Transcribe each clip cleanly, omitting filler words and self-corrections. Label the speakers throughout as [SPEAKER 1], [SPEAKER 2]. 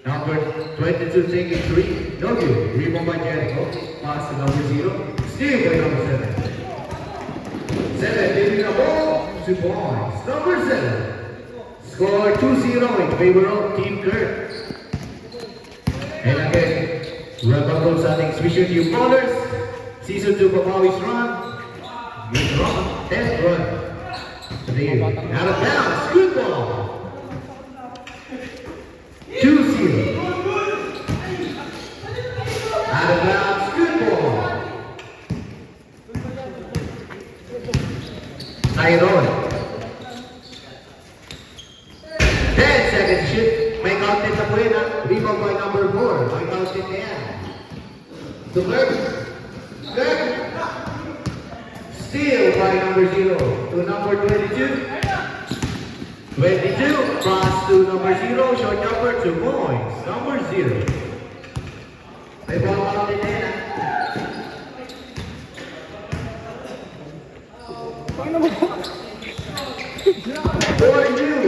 [SPEAKER 1] Number 22 taking 3. No good. Rebound by Jericho. Pass to number 0. Steal by number 7. 7 taking the ball. 2 points. Number 7. Score 2-0 in favor of Team Kurt. And again, welcome those on exhibition new ballers. Season 2 Papawi's run. Good run. 10th run. Today, out of bounds. Good ball. 2-0. Out of bounds. Good ball. Tyrone. 10 seconds shoot. May counted na po yun ha. Rebound by number 4. May counted na yan. To Kirk. Kirk. Steal by number 0. To number 22. 22. Pass to number 0. Short number 2 points. Number 0. May ball counted na yan ha.
[SPEAKER 2] Paano mo?
[SPEAKER 1] 4-2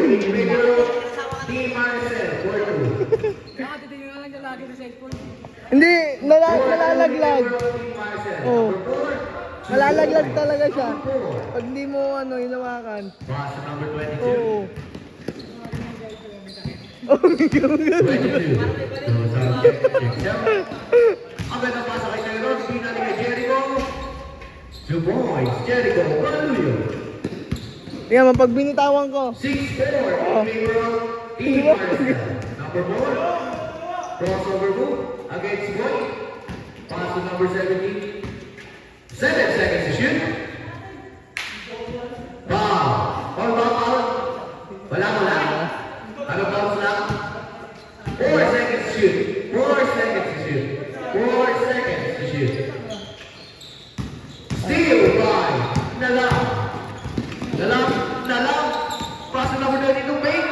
[SPEAKER 1] in favor of Team Marcel. 4-2.
[SPEAKER 3] Nakatitingin nga lang niya lagi sa cellphone.
[SPEAKER 2] Hindi, nalalaglag. Oh. Nalalaglag talaga siya. Pag hindi mo hinawakan.
[SPEAKER 1] Pass to number 22.
[SPEAKER 2] Oo. Oh my God.
[SPEAKER 1] 22. Ang ganda pasa kay Tyrone. Pinali kay Jericho. 2 points. Jericho. Hallelujah.
[SPEAKER 2] Yan, pag binitawan ko.
[SPEAKER 1] 6-4 in favor of Team Marcel. Number 4. Crossover move against Boy. Pass to number 17. 7 seconds to shoot. Foul. All foul. Wala. Ano bounce lang? 4 seconds to shoot. 4 seconds to shoot. 4 seconds to shoot. Steal by Nalam. Pass to number 22, Payne.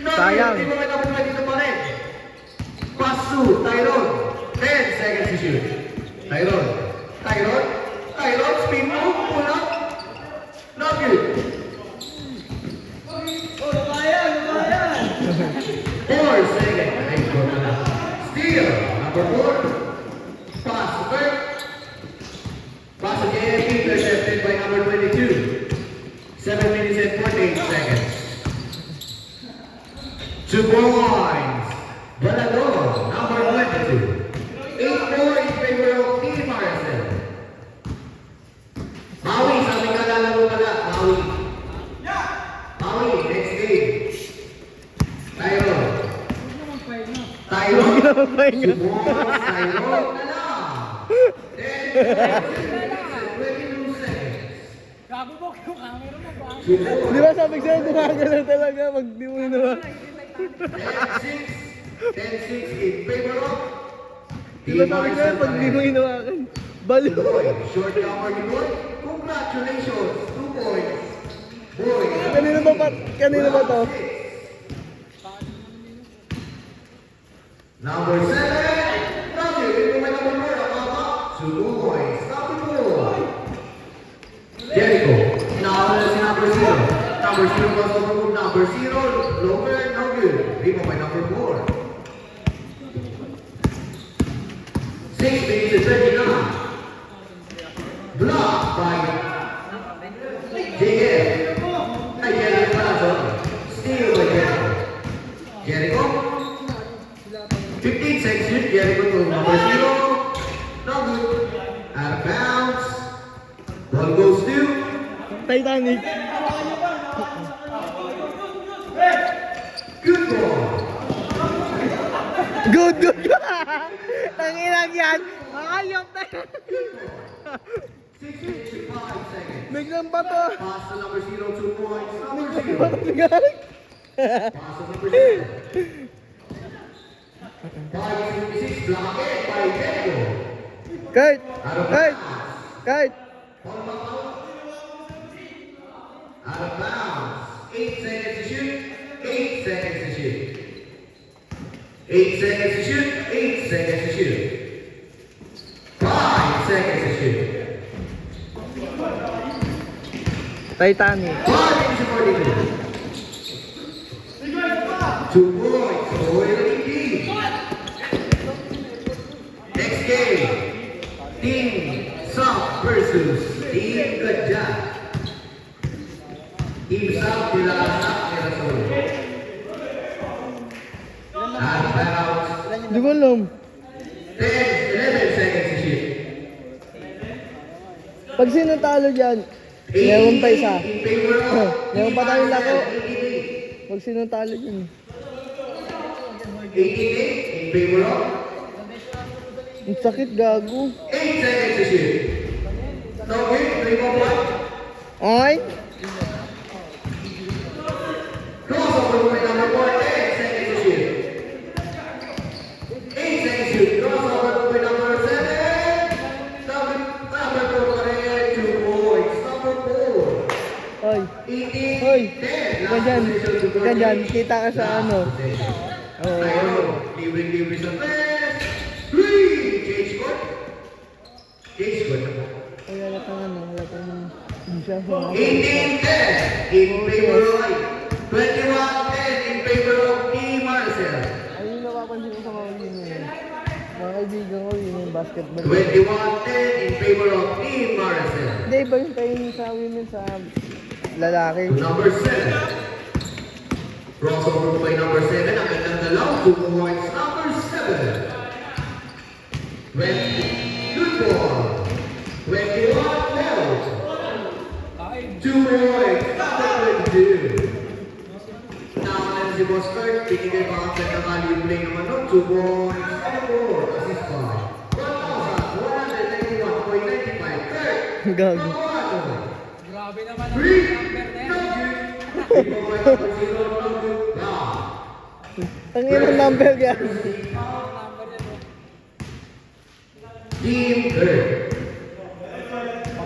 [SPEAKER 1] No,
[SPEAKER 2] Sayang.
[SPEAKER 1] hindi mo may number 22 pa rin. Pass to Tyrone. 10 seconds to shoot. Tyrone, spin move, pull up. Not good.
[SPEAKER 3] Oh, lumayan!
[SPEAKER 1] 4 seconds. Nice goal na lang. Steal, number 4. Pass to Kirk. Pass to JFP, intercepted by number 22. 7 minutes and 48 seconds. 2 points. Balagon, number 22. 8-4 in favor of Team Marcel. Maui, sabi ka lalaro pala. Maui, next game. Tyrone.
[SPEAKER 2] Huwag na magpahinga.
[SPEAKER 1] 2 points. Tyrone na lang. 22 seconds.
[SPEAKER 3] Gago mo yung camera mo ba?
[SPEAKER 1] 2 points.
[SPEAKER 2] Di ba sabi sa'yo, gumagalaw talaga pag di mo hinawa.
[SPEAKER 1] 10-6 in favor of
[SPEAKER 2] Di ba sabi sa'yo, pag di mo hinawakan, baliw.
[SPEAKER 1] Boy, short number ni Boy. Congratulations, 2 points. Boy.
[SPEAKER 2] Kanino ba to?
[SPEAKER 1] Number 7. Number, ito may number 4. 2 points. Number 4. Jericho. Nakawala si number 0. Number 0 was over number 0. Lower, no good. Rimo by number 4. 6 minutes and 39. Blocked by JF. Ay, Jericho pala, sorry. Steal by Jericho. Jericho. 15 seconds shoot. Jericho to number 0. No good. Out of bounds. Ball goes to
[SPEAKER 2] Titanic.
[SPEAKER 1] good ball.
[SPEAKER 2] Good. Tangilang yan. Makayok tayo.
[SPEAKER 1] 6 minutes and 5 seconds.
[SPEAKER 2] Biglang ba to?
[SPEAKER 1] Pass to number 0, 2 points. Number 0.
[SPEAKER 2] Ba't nagalit?
[SPEAKER 1] Pass to number 7. 5:56, blocked by Jericho.
[SPEAKER 2] Kurt!
[SPEAKER 1] Out of
[SPEAKER 2] Kurt!
[SPEAKER 1] bounds.
[SPEAKER 2] Kurt!
[SPEAKER 1] Out of bounds. 8 seconds to shoot. 8 seconds to shoot. 8 seconds to shoot. 8 seconds to shoot. 5 seconds to shoot.
[SPEAKER 2] Titanic.
[SPEAKER 1] 5 minutes and 42. 2 points. Boy, And timeout.
[SPEAKER 2] Hindi ko alam.
[SPEAKER 1] 11 seconds to shoot.
[SPEAKER 2] Pag sino talo dyan, meron pa isa.
[SPEAKER 1] In favor of
[SPEAKER 2] Meron pa tayong lako.
[SPEAKER 1] 88.
[SPEAKER 2] Pag sino talo dyan.
[SPEAKER 1] 88 in favor of
[SPEAKER 2] Ang sakit, gago.
[SPEAKER 1] 8 seconds to shoot. No good, 3 more points.
[SPEAKER 2] Ay!
[SPEAKER 1] Crossover by number 4, 10 seconds to shoot. 8 seconds to shoot. Crossover by number 7. Number 4 pa rin, 2 points. Number 4.
[SPEAKER 2] Ay!
[SPEAKER 1] 18,
[SPEAKER 2] Hoy!
[SPEAKER 1] 10.
[SPEAKER 2] Ika dyan. Ika dyan. Kita ka sa ano. Oo.
[SPEAKER 1] Tayo, libre-libre sa best. 3. Change court. Change court.
[SPEAKER 2] Ay, halatang ano. Halatang hindi siya sa
[SPEAKER 1] 18-10 in favor of 21-10 in favor of Team Marcel.
[SPEAKER 2] Ay, yung napapansin ko sa mga yun. Mga kaibigan ko yun yung basketball.
[SPEAKER 1] 21-10 in favor of Team Marcel.
[SPEAKER 2] Hindi, iba yung tayo sa women sa lalaki.
[SPEAKER 1] Number 7. Crossover by number 7. Ang kanyang dalaw. 2 points. Number 7. 20. Good ball. 21 12. 2 points. Number 22. Naman si Boss Kurt. Binigay pa ang kanyang value play naman nun. 2 points. Number 4. Assist by 1,191.95. Kurt.
[SPEAKER 2] Gago.
[SPEAKER 3] Grabe naman ang
[SPEAKER 1] Three.
[SPEAKER 3] number na
[SPEAKER 1] No
[SPEAKER 3] yan.
[SPEAKER 1] good. Number 0. No good. Now.
[SPEAKER 2] Ang inang number yan.
[SPEAKER 3] Number yan, bro.
[SPEAKER 1] Team Kurt.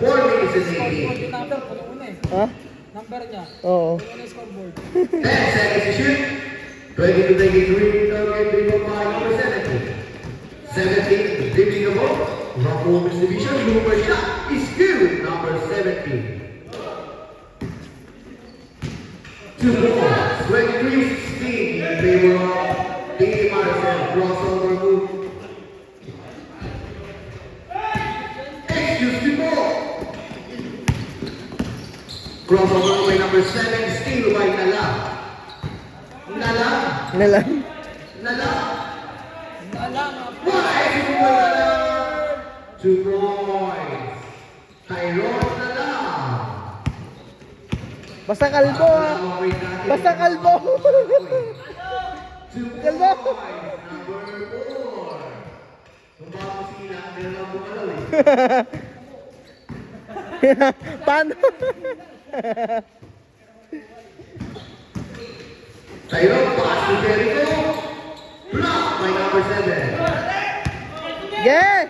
[SPEAKER 1] 4 minutes and 18.
[SPEAKER 3] Yung number, puno-una eh.
[SPEAKER 2] Ha?
[SPEAKER 3] Number niya.
[SPEAKER 2] Oo.
[SPEAKER 3] Puno-una yung scoreboard.
[SPEAKER 1] 10 seconds to shoot. 20-23. Target dribble by number 17. 17 dribbling the ball. Rock women's division. Super shot is good. Number 17. 2 balls. 23-16 in favor of Team Marcel. Crossover move. Excuse the ball. Crossover by number 7. Steal by Nala. Nala.
[SPEAKER 2] Nalang.
[SPEAKER 1] Nala.
[SPEAKER 3] Nalang,
[SPEAKER 1] Why? 2 points. Tyrone Nala.
[SPEAKER 2] Basta kalbo ha. Basta kalbo.
[SPEAKER 1] 2
[SPEAKER 2] Kalbo.
[SPEAKER 1] points. Number 4. Kung baka sila, hindi naman bumalaw eh.
[SPEAKER 2] Paano?
[SPEAKER 1] Tyrone pass to Jericho. Block by number 7.
[SPEAKER 2] Yeah!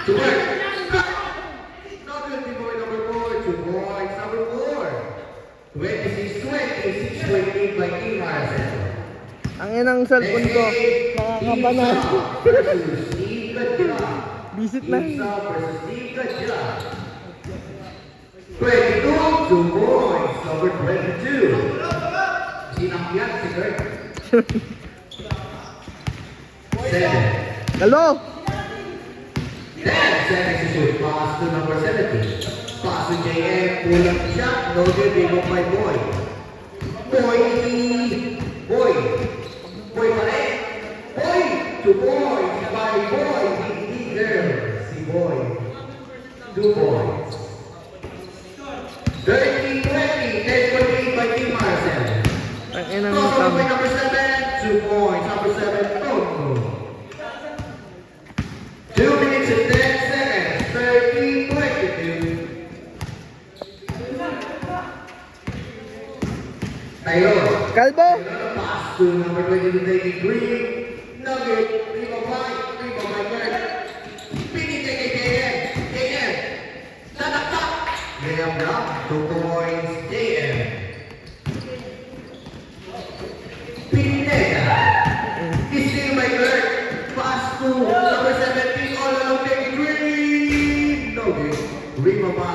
[SPEAKER 1] To work. Not good people by number 4. 2 points. Number 4. 26-20. 6-20 by Team Marcel.
[SPEAKER 2] Ang inang cellphone ko. Nakakaba na.
[SPEAKER 1] versus Steve Gadya.
[SPEAKER 2] Visit na.
[SPEAKER 1] Isa versus Steve Gadya. 22 points. Number 22. Sinakyan si Kurt. 7.
[SPEAKER 2] Hello?
[SPEAKER 1] 10 seconds to shoot. Pass to number 17. Pass to JM. Pull-up shot. No good. They go by Boy. Boy. Boy. Boy pa rin. Boy. 2 points by Boy. Hindi girl. Si Boy. 2 points. 30-20. 10-28 by Team Marcel.
[SPEAKER 2] Ang inang
[SPEAKER 1] Crossover by
[SPEAKER 2] tama.
[SPEAKER 1] number 7. 2 points. Number 7. No. 2 minutes and 10 seconds. 30-22. Tyrone.
[SPEAKER 2] Kalbo?
[SPEAKER 1] Pass to number 22, David Green. Nugget. Rebound by Kurt. Pinning kay JM. JM. Tataktak. JM block. 2 points. JM. Pinega. Steal by Kurt. Pass to number 17. All along David Green. No good. Rebound by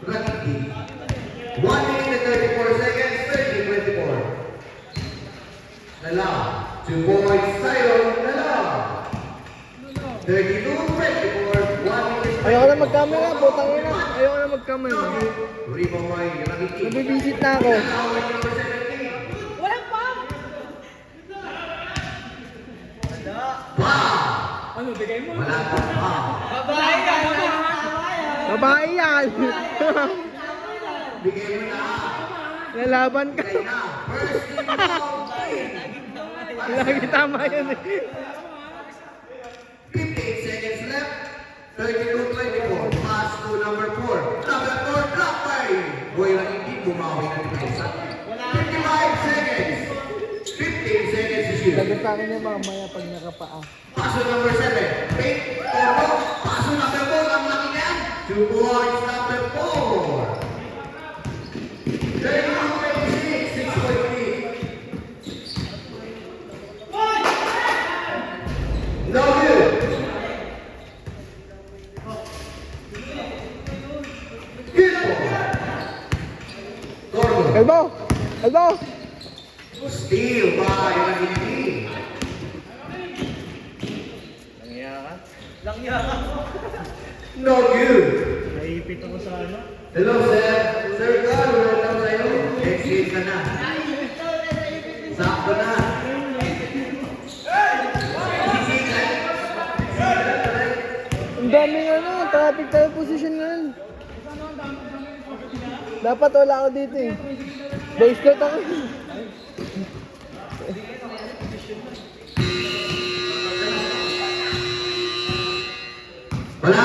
[SPEAKER 1] Rakiti. 1 minute and 34 seconds. 30-24. Nala. 2 points. Tyrone. Nala. 32-24. 1 minute.
[SPEAKER 2] Ayoko na mag-camera. Butang ina. Ayoko na mag-camera.
[SPEAKER 1] Rebound by Rakiti.
[SPEAKER 2] Nagbibisit na ako.
[SPEAKER 1] Number 17.
[SPEAKER 3] Walang pa! Ano, bigay mo?
[SPEAKER 1] Wala kang foul.
[SPEAKER 2] Babae yan!
[SPEAKER 1] Bigay mo na.
[SPEAKER 2] Lalaban ka.
[SPEAKER 1] Bigay na. First team foul.
[SPEAKER 2] Lagi tama yun eh.
[SPEAKER 1] 15 seconds left. 32-24. Pass to number 4. Number 4, drop by. Boy lang hindi bumawi ng depensa. 55 seconds. 15 seconds to shoot.
[SPEAKER 2] Lagutangin niya mamaya pag nakapaa.
[SPEAKER 1] Paso number 7. Fake. Turbo. Paso number 4. Ang laki niyan. 2 points number 4. 32-26. 6.3. No good. Good ball. Gordo.
[SPEAKER 2] Elbow! Elbow!
[SPEAKER 1] Steal by Lagini. No good.
[SPEAKER 4] Naipit ako sa ano?
[SPEAKER 1] Hello, sir. Sir Carl, welcome sa'yo. Exit ka na. Sakto na. Sisikat.
[SPEAKER 2] Ang daming ano, traffic tayo position ngayon. Dapat wala ako dito eh. Base court ako.
[SPEAKER 1] Wala